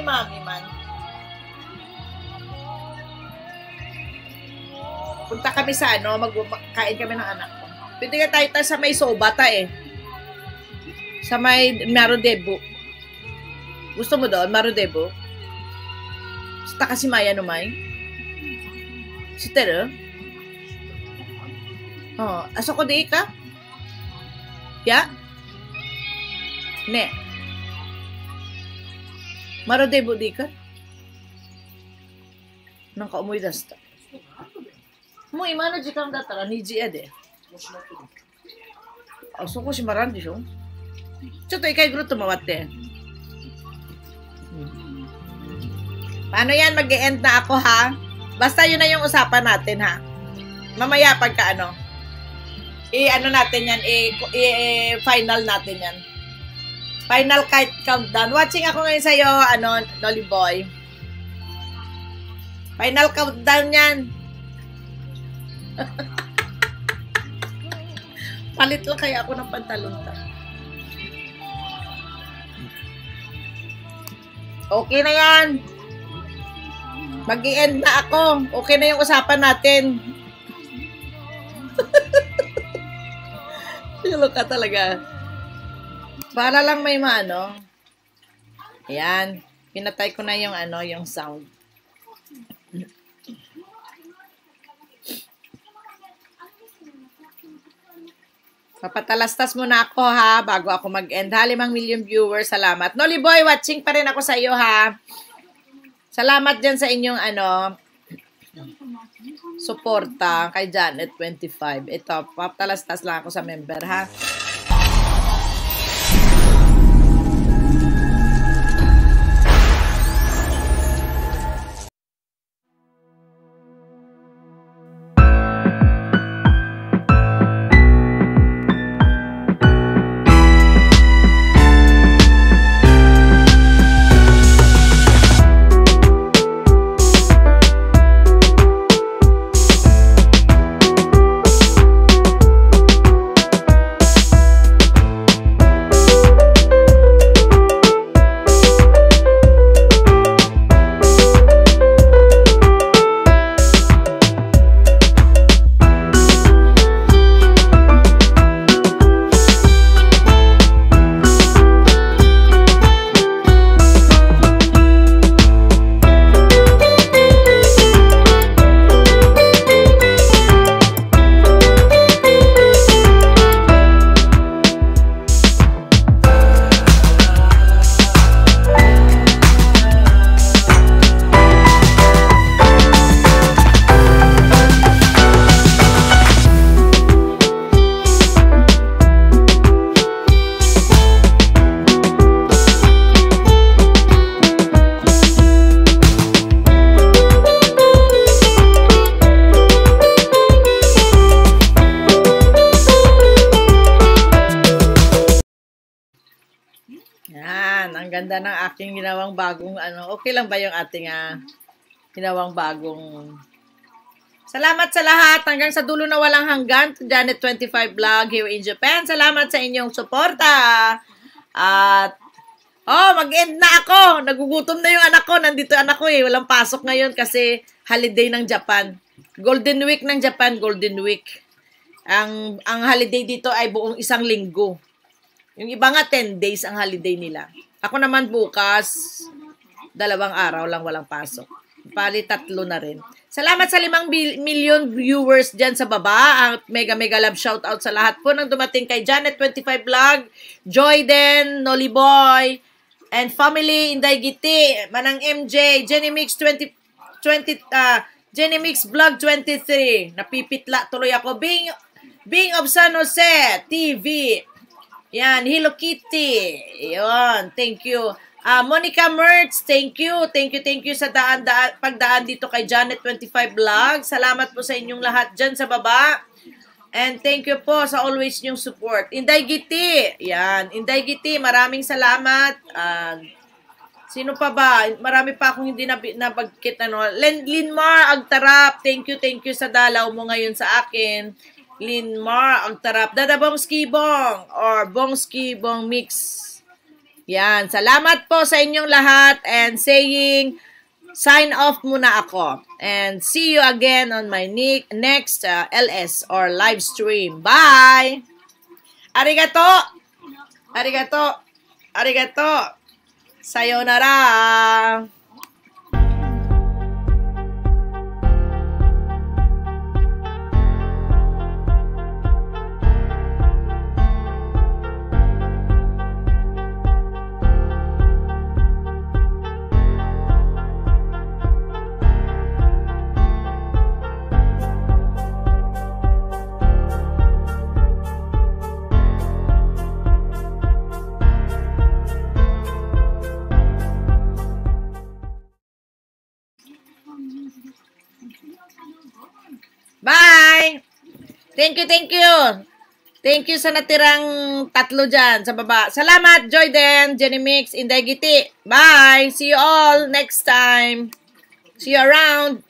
mami man. Punta kami sa ano, magkain kami ng anak ko. Pwede nga tayo sa may Sobata eh. Sa may Marodebo. Gusto mo doon, Marodebo? Sa kasi Maya numay? Si Tere? Oh, aso ko di ka? Ya? Ne. Marodebo di ka? Nang kaumoy dasta. Mo imano jikang datara niji ade. Aso ko si Maran di siyo? Choto ikay gruto mawatte. Paano yan? Mag-e-end na ako ha? Basta yun na yung usapan natin ha. Mamaya pagka ano, i-ano natin yan, i-final natin yan. Final countdown. Watching ako ngayon sa'yo, ano, Nolly Boy. Final countdown yan. Palit lang kaya ako ng pantalon ta. Okay na yan. Mag-i-end na ako. Okay na yung usapan natin. Tulo ka talaga. Para lang may maano. Ayan. Pinatay ko na yung ano, yung sound. Papatalastas muna ako ha, bago ako mag-end. 5 million viewers, salamat. Nolly Boy, watching pa rin ako sa iyo ha. Salamat dyan sa inyong ano, suporta kay Janet25. Ito, papatalastas lang ako sa member ha. Ang ganda ng aking ginawang bagong ano. Okay lang ba yung ating ginawang bagong... Salamat sa lahat. Hanggang sa dulo na walang hanggan. Janet25 Vlog here in Japan. Salamat sa inyong suporta. At mag-end na ako. Nagugutom na yung anak ko. Nandito anak ko eh. Walang pasok ngayon kasi holiday ng Japan. Golden Week ng Japan. Golden Week. Ang holiday dito ay buong 1 linggo. Yung iba nga 10 days ang holiday nila. Ako naman bukas, 2 araw lang walang pasok. Pali 3 na rin. Salamat sa 5 million viewers dyan sa baba. Ang mega love shoutout sa lahat po nang dumating kay Janet25 Vlog, Joyden, Nolly Boy, and family Inday Giti, Manang MJ, Jenny Mix Vlog 23. Napipitla tuloy ako. Bing of San Jose TV. Yan, Hello Kitty. Yan, thank you. Monica Mertz, thank you. Thank you sa pagdaan dito kay Janet25 Vlog. Salamat po sa inyong lahat dyan sa baba. And thank you po sa always yung support. Inday Giti. Yan, Inday Giti, maraming salamat. Sino pa ba? Marami pa akong hindi nabagkit. Linmar Agtarap, thank you sa dalaw mo ngayon sa akin. Linmar Agtarap. Dada Bong Skibong or Bong Skibong Mix. Yan. Salamat po sa inyong lahat and saying sign off muna ako. And see you again on my next LS or live stream. Bye! Arigato! Arigato! Arigato! Sayonara! Bye! Thank you, thank you. Thank you sa natirang 3 dyan sa baba. Salamat, Joyden, Jenny Mix, Inday Giti. Bye! See you all next time. See you around.